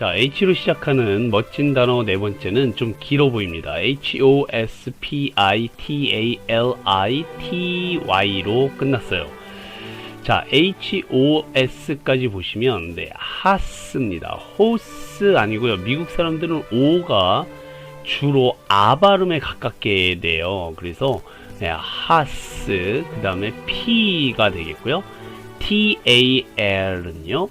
자, H로 시작하는 멋진 단어 네 번째는 좀 길어 보입니다. hospitality.y로 끝났어요. 자, hos까지 보시면 하스입니다. 호스 아니고요. 미국 사람들은 o가 주로 아 발음에 가깝게 돼요. 그래서 하스 그 다음에 p가 되겠고요. tal은요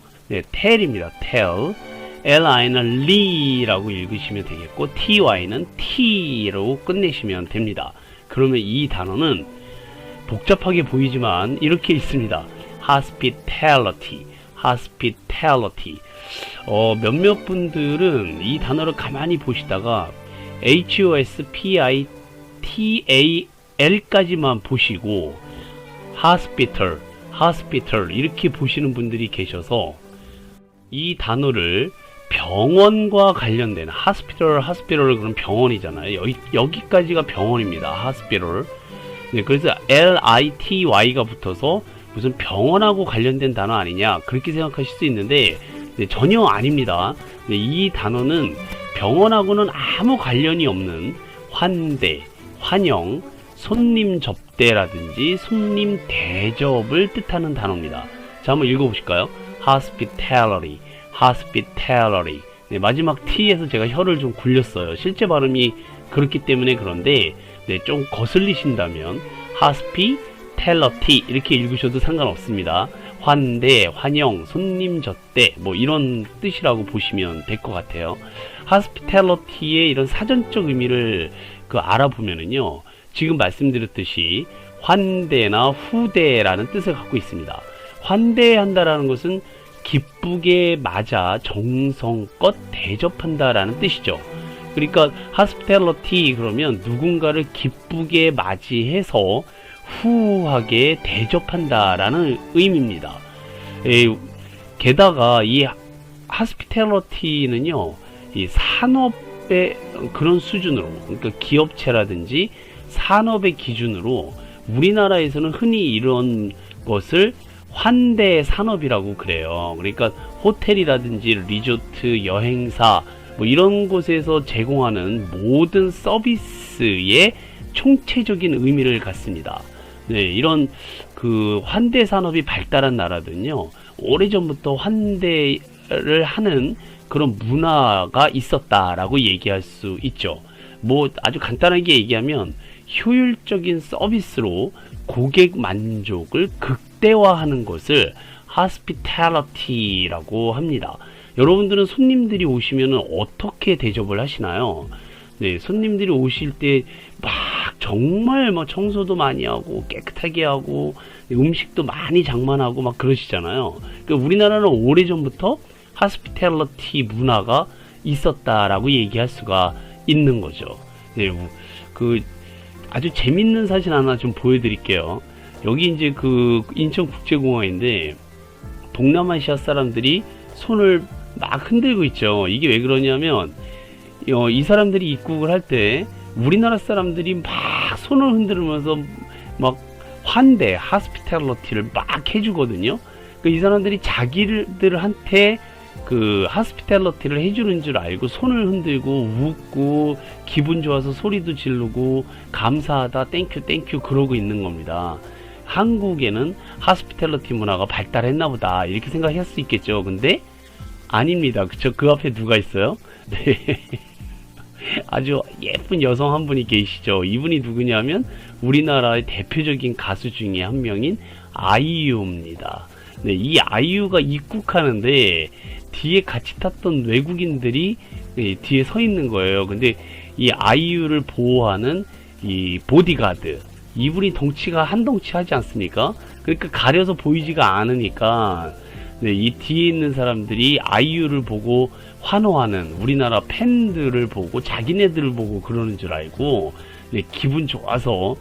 텔입니다. 텔. li는 리라고 읽으시면 되겠고 ty는 t로 끝내시면 됩니다. 그러면 이 단어는 복잡하게 보이지만 이렇게 있습니다. hospitality. 몇몇 분들은 이 단어를 가만히 보시다가 hospital까지만 보시고 hospital 이렇게 보시는 분들이 계셔서 이 단어를 병원과 관련된 hospital을 그럼 병원이잖아요. 여기까지가 병원입니다. hospital. 네, 그래서 lity가 붙어서 무슨 병원하고 관련된 단어 아니냐 그렇게 생각하실 수 있는데 전혀 아닙니다. 이 단어는 병원하고는 아무 관련이 없는 환대, 환영, 손님 접대라든지 손님 대접을 뜻하는 단어입니다. 자, 한번 읽어보실까요? hospitality. 마지막 T에서 제가 혀를 좀 굴렸어요. 실제 발음이 그렇기 때문에 그런데 좀 거슬리신다면 hospitality 이렇게 읽으셔도 상관없습니다. 환대, 환영, 손님 접대 이런 뜻이라고 보시면 될 것 같아요. hospitality의 이런 사전적 의미를 알아보면은요, 지금 말씀드렸듯이 환대나 후대라는 뜻을 갖고 있습니다. 환대한다라는 것은 기쁘게 맞아 정성껏 대접한다라는 뜻이죠. 그러니까 hospitality 그러면 누군가를 기쁘게 맞이해서 후하게 대접한다라는 의미입니다. 게다가 이 hospitality는요, 이 산업의 그런 수준으로, 그러니까 기업체라든지 산업의 기준으로 우리나라에서는 흔히 이런 것을 환대 산업이라고 그래요. 그러니까 호텔이라든지 리조트, 여행사 이런 곳에서 제공하는 모든 서비스의 총체적인 의미를 갖습니다. 네, 이런 환대 산업이 발달한 나라들은요, 오래전부터 환대를 하는 그런 문화가 있었다라고 얘기할 수 있죠. 아주 간단하게 얘기하면 효율적인 서비스로 고객 만족을 극대화하는 것을 hospitality라고 합니다. 여러분들은 손님들이 오시면 어떻게 대접을 하시나요? 네, 손님들이 오실 때 정말 청소도 많이 하고 깨끗하게 하고 음식도 많이 장만하고 그러시잖아요. 그러니까 우리나라는 오래전부터 hospitality 문화가 있었다라고 얘기할 수가 있는 거죠. 네, 아주 재밌는 사진 하나 좀 보여드릴게요. 여기 이제 인천국제공항인데 동남아시아 사람들이 손을 막 흔들고 있죠. 이게 왜 그러냐면 이 사람들이 입국을 할 때 우리나라 사람들이 막 손을 흔들면서 환대, hospitality를 막 해주거든요. 그러니까 이 사람들이 자기들한테 hospitality를 해주는 줄 알고 손을 흔들고 웃고 기분 좋아서 소리도 지르고 감사하다, 땡큐 그러고 있는 겁니다. 한국에는 hospitality 문화가 발달했나 보다 이렇게 생각할 수 있겠죠. 근데 아닙니다. 그쵸? 그 앞에 누가 있어요? 네. 아주 예쁜 여성 한 분이 계시죠. 이분이 누구냐면 우리나라의 대표적인 가수 중에 한 명인 아이유입니다. 네, 이 아이유가 입국하는데 뒤에 같이 탔던 외국인들이 뒤에 서 있는 거예요. 근데 이 아이유를 보호하는 이 보디가드, 이분이 덩치가 한 덩치 하지 않습니까? 그러니까 가려서 보이지가 않으니까 이 뒤에 있는 사람들이 아이유를 보고 환호하는 우리나라 팬들을 보고 자기네들을 보고 그러는 줄 알고 기분 좋아서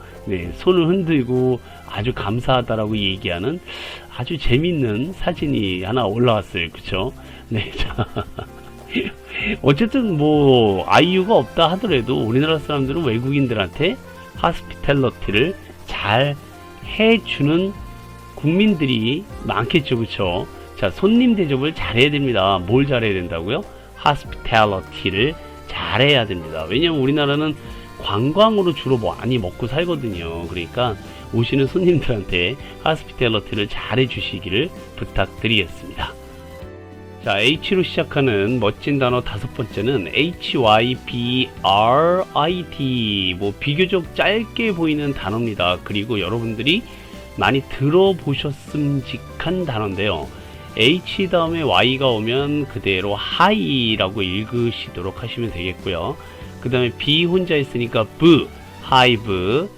손을 흔들고 아주 감사하다라고 얘기하는 아주 재밌는 사진이 하나 올라왔어요. 그쵸? 네, 자. 어쨌든 아이유가 없다 하더라도 우리나라 사람들은 외국인들한테 hospitality를 잘 해주는 국민들이 많겠죠. 그쵸? 자, 손님 대접을 잘해야 됩니다. 뭘 잘해야 된다고요? hospitality를 잘해야 됩니다. 왜냐면 우리나라는 관광으로 주로 많이 먹고 살거든요. 그러니까 오시는 손님들한테 hospitality를 잘해 주시기를 부탁드리겠습니다. 자, H로 시작하는 멋진 단어 다섯 번째는 HYBRIT. 뭐 비교적 짧게 보이는 단어입니다. 그리고 여러분들이 많이 들어보셨음직한 단어인데요. H 다음에 Y가 오면 그대로 high라고 읽으시도록 하시면 되겠고요. 그 다음에 B 혼자 있으니까 B, hive.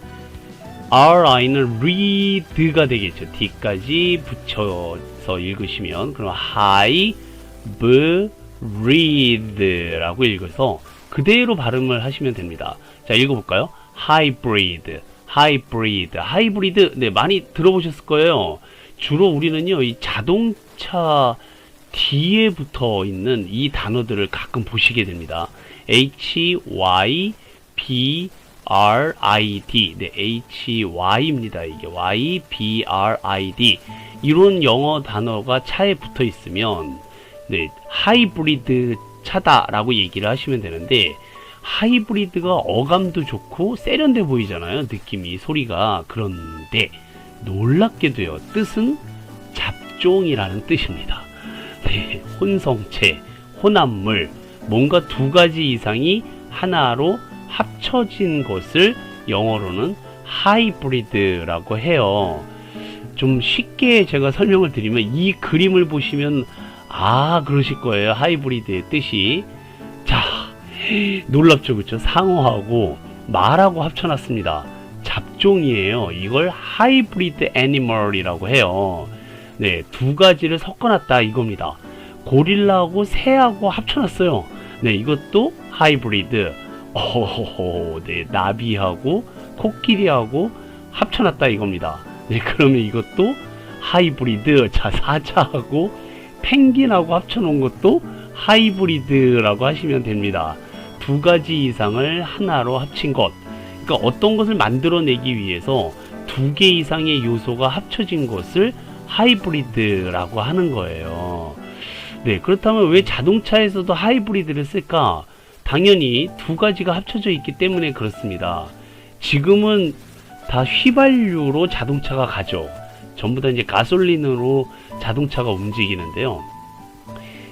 RI는 read가 되겠죠. D까지 붙여서 읽으시면 그럼 hive read라고 읽어서 그대로 발음을 하시면 됩니다. 자, 읽어볼까요? hybrid. 네, 많이 들어보셨을 거예요. 주로 우리는요, 이 자동차 뒤에 붙어 있는 이 단어들을 가끔 보시게 됩니다. HYBRID. 네, HY입니다. 이게 YBRID. 이런 영어 단어가 차에 붙어 있으면, 네, 하이브리드 차다라고 얘기를 하시면 되는데, 하이브리드가 어감도 좋고 세련돼 보이잖아요. 느낌이, 소리가. 그런데 놀랍게도요, 뜻은 잡종이라는 뜻입니다. 네, 혼성체, 혼합물, 뭔가 두 가지 이상이 하나로 합쳐진 것을 영어로는 하이브리드라고 해요. 좀 쉽게 제가 설명을 드리면 이 그림을 보시면 그러실 거예요. 하이브리드의 뜻이. 자, 놀랍죠, 그렇죠? 상어하고 말하고 합쳐놨습니다. 잡종이에요. 이걸 하이브리드 애니멀이라고 해요. 네, 두 가지를 섞어놨다 이겁니다. 고릴라하고 새하고 합쳐놨어요. 네, 이것도 하이브리드. 네, 나비하고 코끼리하고 합쳐놨다 이겁니다. 네, 그러면 이것도 하이브리드. 자, 사자하고 펭귄하고 합쳐놓은 것도 하이브리드라고 하시면 됩니다. 두 가지 이상을 하나로 합친 것. 그러니까 어떤 것을 만들어내기 위해서 두 개 이상의 요소가 합쳐진 것을 하이브리드라고 하는 거예요. 네, 그렇다면 왜 자동차에서도 하이브리드를 쓸까? 당연히 두 가지가 합쳐져 있기 때문에 그렇습니다. 지금은 다 휘발유로 자동차가 가죠. 전부 다 이제 가솔린으로 자동차가 움직이는데요.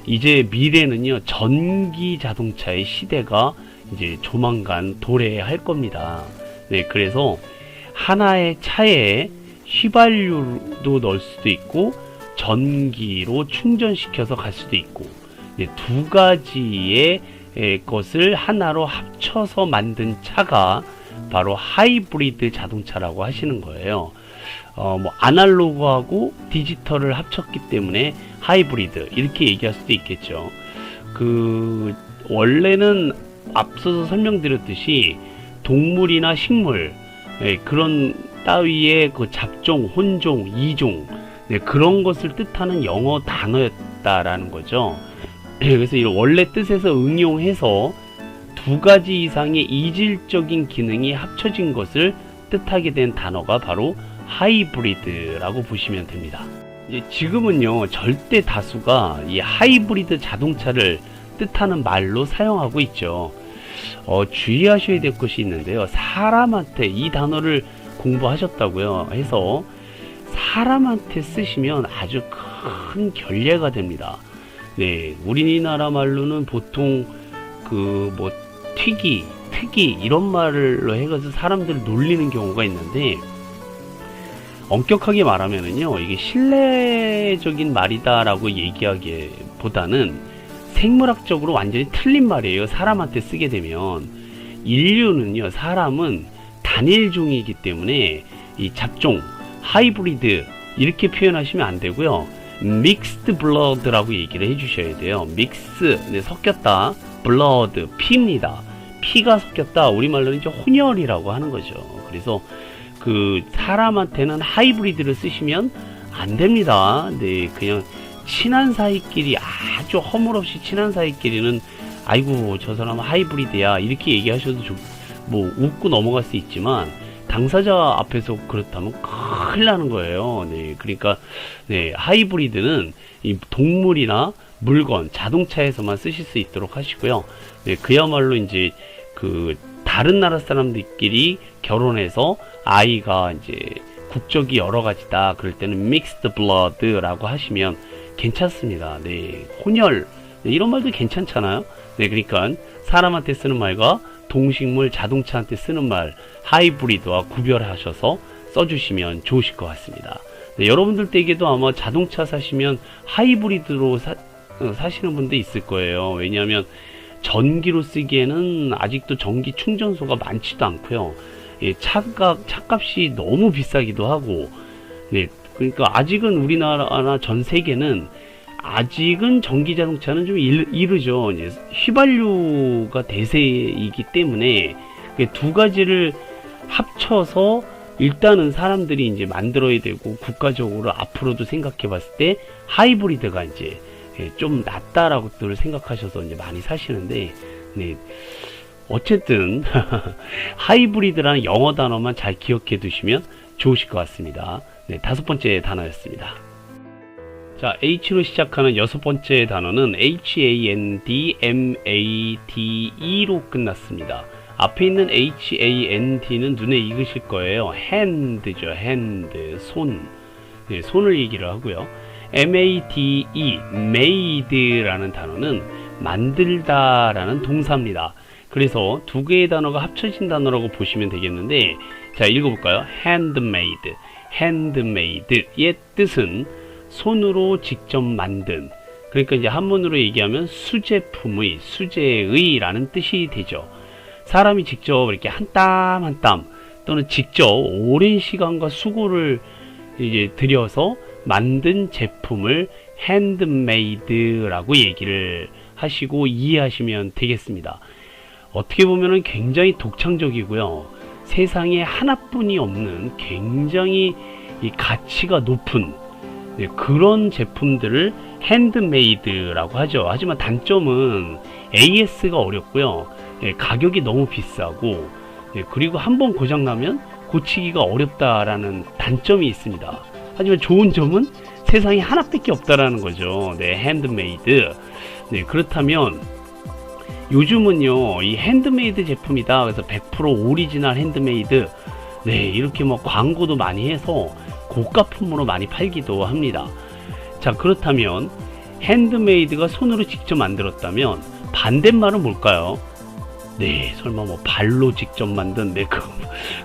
이제 미래는요, 전기 자동차의 시대가 이제 조만간 도래할 겁니다. 네, 그래서 하나의 차에 휘발유도 넣을 수도 있고 전기로 충전시켜서 갈 수도 있고, 네, 두 가지의 것을 하나로 합쳐서 만든 차가 바로 하이브리드 자동차라고 하시는 거예요. 뭐 아날로그하고 디지털을 합쳤기 때문에 하이브리드 이렇게 얘기할 수도 있겠죠. 원래는 앞서서 설명드렸듯이 동물이나 식물, 그런 따위의 그 잡종, 혼종, 이종, 그런 것을 뜻하는 영어 단어였다라는 거죠. 그래서 이 원래 뜻에서 응용해서 두 가지 이상의 이질적인 기능이 합쳐진 것을 뜻하게 된 단어가 바로 하이브리드라고 보시면 됩니다. 지금은요, 절대 다수가 이 하이브리드 자동차를 뜻하는 말로 사용하고 있죠. 주의하셔야 될 것이 있는데요. 사람한테 이 단어를 공부하셨다고요 해서 사람한테 쓰시면 아주 큰 결례가 됩니다. 네, 우리나라 말로는 보통 뭐 특이 이런 말로 해가지고 사람들을 놀리는 경우가 있는데, 엄격하게 말하면은요, 이게 신뢰적인 말이다라고 얘기하기보다는 생물학적으로 완전히 틀린 말이에요. 사람한테 쓰게 되면. 인류는요, 사람은 단일종이기 때문에 이 잡종, 하이브리드 이렇게 표현하시면 안 되고요. 믹스드 블러드라고 얘기를 해주셔야 돼요. 믹스, 네, 섞였다. 블러드, 피입니다. 피가 섞였다. 우리말로는 이제 혼혈이라고 하는 거죠. 그래서 사람한테는 하이브리드를 쓰시면 안 됩니다. 네, 그냥 친한 사이끼리, 아주 허물없이 친한 사이끼리는 아이고 저 사람은 하이브리드야 이렇게 얘기하셔도 뭐 웃고 넘어갈 수 있지만, 당사자 앞에서 그렇다면 큰일 나는 거예요. 네, 그러니까 네, 하이브리드는 이 동물이나 물건, 자동차에서만 쓰실 수 있도록 하시고요. 네, 그야말로 이제 그 다른 나라 사람들끼리 결혼해서 아이가 이제 국적이 여러 가지다. 그럴 때는 mixed blood라고 하시면 괜찮습니다. 네, 혼혈. 네, 이런 말도 괜찮잖아요. 네, 그러니까 사람한테 쓰는 말과 동식물, 자동차한테 쓰는 말, 하이브리드와 구별하셔서 써주시면 좋으실 것 같습니다. 네, 여러분들 댁에도 아마 자동차 사시면 하이브리드로 사시는 분도 있을 거예요. 왜냐하면 전기로 쓰기에는 아직도 전기 충전소가 많지도 않고요. 예, 차값이 너무 비싸기도 하고, 네, 그러니까 아직은 우리나라나 전 세계는 아직은 전기 자동차는 좀 이르죠. 휘발유가 대세이기 때문에 두 가지를 합쳐서 일단은 사람들이 이제 만들어야 되고 국가적으로 앞으로도 생각해 봤을 때 하이브리드가 이제 좀 낫다라고들 생각하셔서 이제 많이 사시는데, 네. 어쨌든 하이브리드라는 영어 단어만 잘 기억해 두시면 좋으실 것 같습니다. 네, 5번째 단어였습니다. 자, H로 시작하는 6번째 단어는 handmate로 끝났습니다. 앞에 있는 hand는 눈에 익으실 거예요. hand죠, hand, 손. 네, 손을 얘기를 하고요. made, made라는 단어는 만들다라는 동사입니다. 그래서 두 개의 단어가 합쳐진 단어라고 보시면 되겠는데, 자, 읽어볼까요? handmade. handmade의 뜻은 손으로 직접 만든, 그러니까 이제 한문으로 얘기하면 수제품의, 수제의 라는 뜻이 되죠. 사람이 직접 이렇게 한 땀 한 땀 또는 직접 오랜 시간과 수고를 이제 들여서 만든 제품을 handmade라고 얘기를 하시고 이해하시면 되겠습니다. 어떻게 보면은 굉장히 독창적이고요. 세상에 하나뿐이 없는 굉장히 이 가치가 높은, 네, 그런 제품들을 핸드메이드라고 하죠. 하지만 단점은 AS가 어렵고요. 네, 가격이 너무 비싸고, 네, 그리고 한번 고장나면 고치기가 어렵다라는 단점이 있습니다. 하지만 좋은 점은 세상에 하나밖에 없다라는 거죠. 네, 핸드메이드. 네, 그렇다면 요즘은요, 이 핸드메이드 제품이다. 그래서 100% 오리지널 핸드메이드. 네, 이렇게 뭐 광고도 많이 해서 고가품으로 많이 팔기도 합니다. 자, 그렇다면 핸드메이드가 손으로 직접 만들었다면 반대말은 뭘까요? 네, 설마 뭐 발로 직접 만든, 네,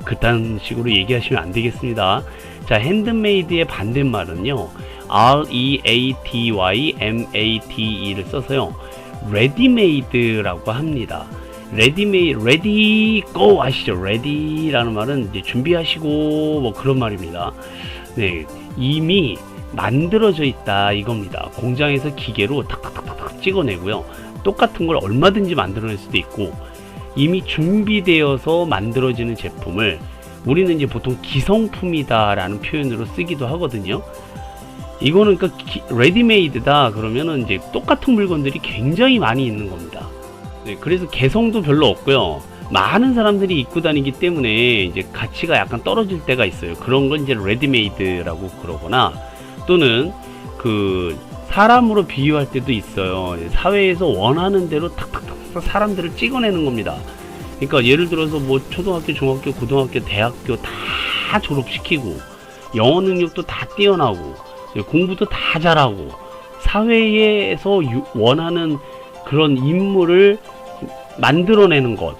그딴 식으로 얘기하시면 안 되겠습니다. 자, 핸드메이드의 반대말은요, readymatel를 써서요, 레디메이드라고 합니다. 레디메이드, 레디 고 아시죠? 레디라는 말은 이제 준비하시고 뭐 그런 말입니다. 네, 이미 만들어져 있다 이겁니다. 공장에서 기계로 탁탁탁탁 찍어내고요. 똑같은 걸 얼마든지 만들어낼 수도 있고, 이미 준비되어서 만들어지는 제품을 우리는 이제 보통 기성품이다라는 표현으로 쓰기도 하거든요. 이거는 그러니까 레디메이드다 그러면은 이제 똑같은 물건들이 굉장히 많이 있는 겁니다. 네, 그래서 개성도 별로 없고요. 많은 사람들이 입고 다니기 때문에 이제 가치가 약간 떨어질 때가 있어요. 그런 건 이제 레디메이드라고 그러거나, 또는 그 사람으로 비유할 때도 있어요. 사회에서 원하는 대로 탁탁탁 사람들을 찍어내는 겁니다. 그러니까 예를 들어서 뭐 초등학교, 중학교, 고등학교, 대학교 다 졸업시키고, 영어 능력도 다 뛰어나고, 공부도 다 잘하고, 사회에서 원하는 그런 인물을 만들어내는 것,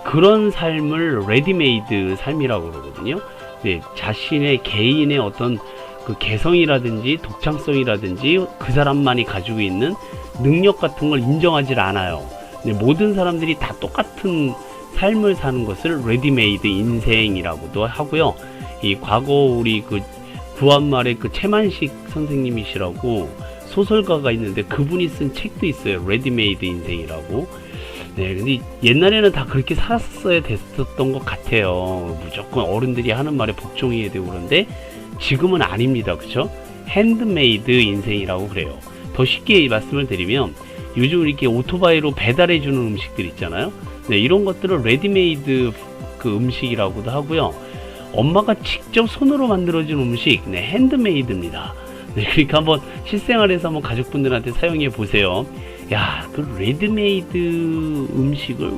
그런 삶을 레디메이드 삶이라고 그러거든요. 네, 자신의 개인의 어떤 그 개성이라든지 독창성이라든지 그 사람만이 가지고 있는 능력 같은 걸 인정하지 않아요. 네, 모든 사람들이 다 똑같은 삶을 사는 것을 레디메이드 인생이라고도 하고요. 이 과거 우리 그 구한말의 그 최만식 선생님이시라고 소설가가 있는데 그분이 쓴 책도 있어요. 레디메이드 인생이라고. 네, 근데 옛날에는 다 그렇게 살았어야 됐었던 것 같아요. 무조건 어른들이 하는 말에 복종해야 되고, 그런데 지금은 아닙니다. 그쵸? 핸드메이드 인생이라고 그래요. 더 쉽게 말씀을 드리면, 요즘 이렇게 오토바이로 배달해주는 음식들 있잖아요. 네, 이런 것들을 레디메이드 그 음식이라고도 하고요. 엄마가 직접 손으로 만들어준 음식, 네, 핸드메이드입니다. 네, 그러니까 한번 실생활에서 한번 가족분들한테 사용해 보세요. 야, 그 레드메이드 음식을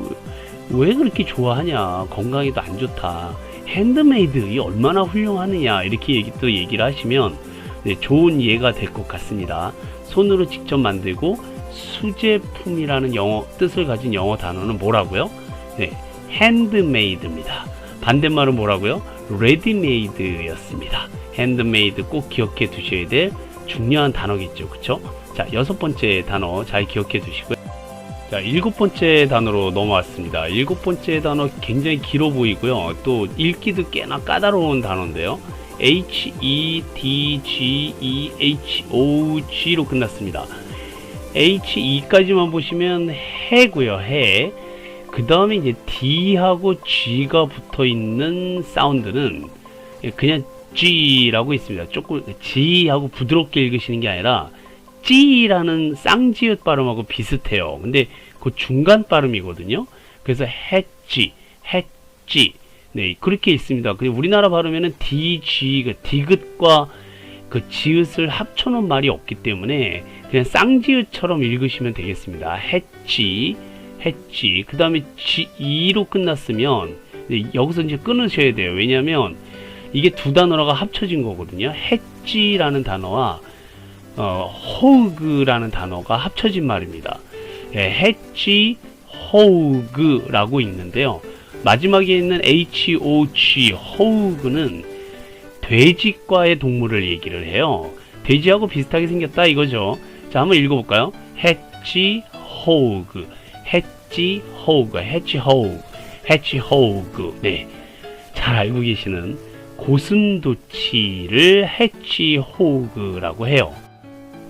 왜 그렇게 좋아하냐? 건강에도 안 좋다. 핸드메이드 이 얼마나 훌륭하느냐? 이렇게 또 얘기를 하시면 네, 좋은 예가 될 것 같습니다. 손으로 직접 만들고 수제품이라는 영어 뜻을 가진 영어 단어는 뭐라고요? 네, 핸드메이드입니다. 반대말은 뭐라고요? 레디메이드였습니다. 핸드메이드 꼭 기억해 두셔야 될 중요한 단어겠죠. 그쵸? 자, 6번째 단어 잘 기억해 두시고요. 자, 7번째 단어로 넘어왔습니다. 7번째 단어 굉장히 길어 보이고요. 또 읽기도 꽤나 까다로운 단어인데요. H-E-D-G-E-H-O-G로 끝났습니다. H-E까지만 보시면 해고요. 해. 그 다음에 이제 D하고 G가 붙어 있는 사운드는 그냥 G라고 있습니다. 조금 G하고 부드럽게 읽으시는 게 아니라 G라는 쌍지읒 발음하고 비슷해요. 근데 그 중간 발음이거든요. 그래서 했지, 했지. 네, 그렇게 있습니다. 근데 우리나라 발음에는 DG, 디귿과 그 지읒을 합쳐놓은 말이 없기 때문에 그냥 쌍지읒처럼 읽으시면 되겠습니다. 했지, 했지. 그 다음에 G로 끝났으면 네, 여기서 이제 끊으셔야 돼요. 왜냐하면 이게 두 단어가 합쳐진 거거든요. 했지라는 단어와 호우그라는 단어가 합쳐진 말입니다. 예, 했지, 호우그라고 읽는데요. 마지막에 있는 HOG, 호우그는 돼지과의 동물을 얘기를 해요. 돼지하고 비슷하게 생겼다 이거죠. 자, 한번 읽어볼까요? 해치 호우그, 해치 호우그, 해치 호우그, 해치 호우그. 네, 잘 알고 계시는 고슴도치를 해치 호우그라고 해요.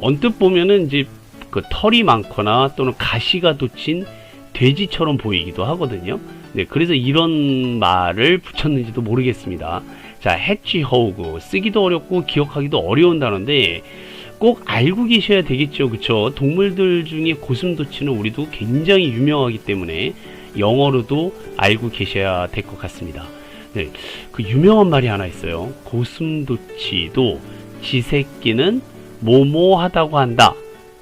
언뜻 보면은 이제 그 털이 많거나 또는 가시가 돋친 돼지처럼 보이기도 하거든요. 네, 그래서 이런 말을 붙였는지도 모르겠습니다. 자, 해치호우그 쓰기도 어렵고 기억하기도 어려운 단어인데 꼭 알고 계셔야 되겠죠. 그쵸? 동물들 중에 고슴도치는 우리도 굉장히 유명하기 때문에 영어로도 알고 계셔야 될 것 같습니다. 네, 그 유명한 말이 하나 있어요. 고슴도치도 지 새끼는 뭐뭐하다고 한다.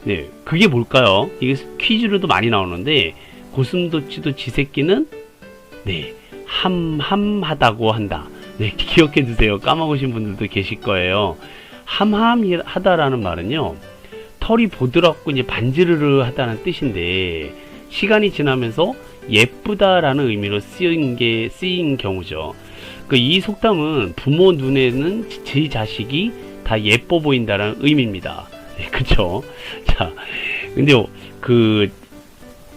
네, 그게 뭘까요? 이게 퀴즈로도 많이 나오는데 고슴도치도 지 새끼는 네, 함함하다고 한다. 네, 기억해 두세요. 까먹으신 분들도 계실 거예요. 함함하다라는 말은요, 털이 보드랍고 이제 반지르르 하다는 뜻인데 시간이 지나면서 예쁘다라는 의미로 쓰인 경우죠. 이 속담은 부모 눈에는 제 자식이 다 예뻐 보인다라는 의미입니다. 네, 그쵸? 자, 근데 그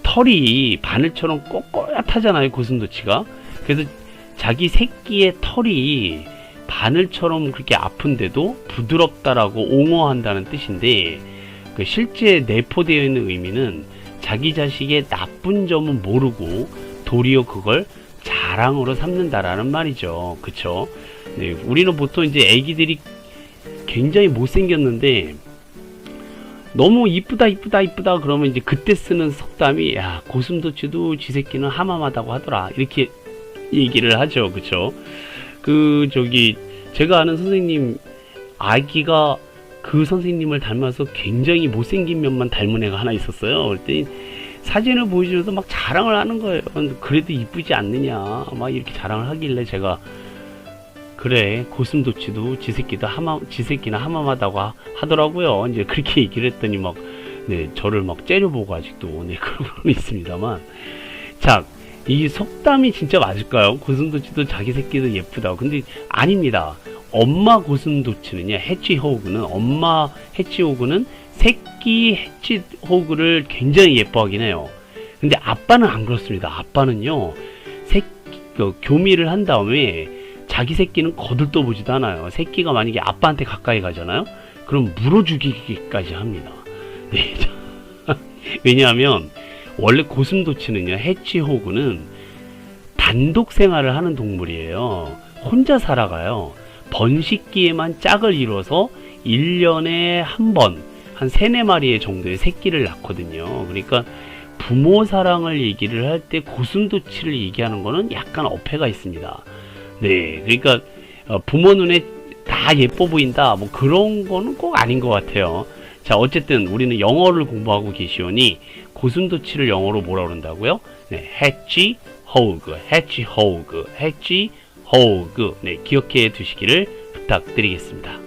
털이 바늘처럼 꼬꼬얗하잖아요, 고슴도치가. 그래서 자기 새끼의 털이 바늘처럼 그렇게 아픈데도 부드럽다라고 옹호한다는 뜻인데, 그 실제 내포되어 있는 의미는 자기 자식의 나쁜 점은 모르고 도리어 그걸 자랑으로 삼는다라는 말이죠. 그쵸? 네, 우리는 보통 이제 애기들이 굉장히 못생겼는데 너무 이쁘다 그러면 이제 그때 쓰는 속담이, 야, 고슴도치도 지 새끼는 함함하다고 하더라, 이렇게 얘기를 하죠. 그쵸? 제가 아는 선생님 아기가 그 선생님을 닮아서 굉장히 못생긴 면만 닮은 애가 하나 있었어요. 그랬더니 사진을 보여주면서 막 자랑을 하는 거예요. 그래도 이쁘지 않느냐 막 이렇게 자랑을 하길래 제가, 그래, 고슴도치도 지 새끼는 함함하다고 하더라고요. 이제 그렇게 얘기를 했더니 막, 네, 저를 막 째려보고 아직도, 네, 그런 건 있습니다만. 자, 이 속담이 진짜 맞을까요? 고슴도치도 자기 새끼도 예쁘다. 근데 아닙니다. 엄마 고슴도치는요, 해치호우그는, 엄마 해치호우그는 새끼 해치호우그를 굉장히 예뻐하긴 해요. 근데 아빠는 안 그렇습니다. 아빠는요, 교미를 한 다음에 자기 새끼는 거들떠 보지도 않아요. 새끼가 만약에 아빠한테 가까이 가잖아요? 그럼 물어 죽이기까지 합니다. 네. 왜냐하면 원래 고슴도치는요, 해치호구는 단독 생활을 하는 동물이에요. 혼자 살아가요. 번식기에만 짝을 이뤄서 1년에 한 번, 한 3, 4마리의 정도의 새끼를 낳거든요. 그러니까 부모 사랑을 얘기를 할 때 고슴도치를 얘기하는 거는 약간 어폐가 있습니다. 네, 그러니까 부모 눈에 다 예뻐 보인다 뭐 그런 거는 꼭 아닌 것 같아요. 자, 어쨌든 우리는 영어를 공부하고 계시오니 고슴도치를 영어로 뭐라 그런다고요? 네, hedgehog, hedgehog, hedgehog. 네, 기억해 두시기를 부탁드리겠습니다.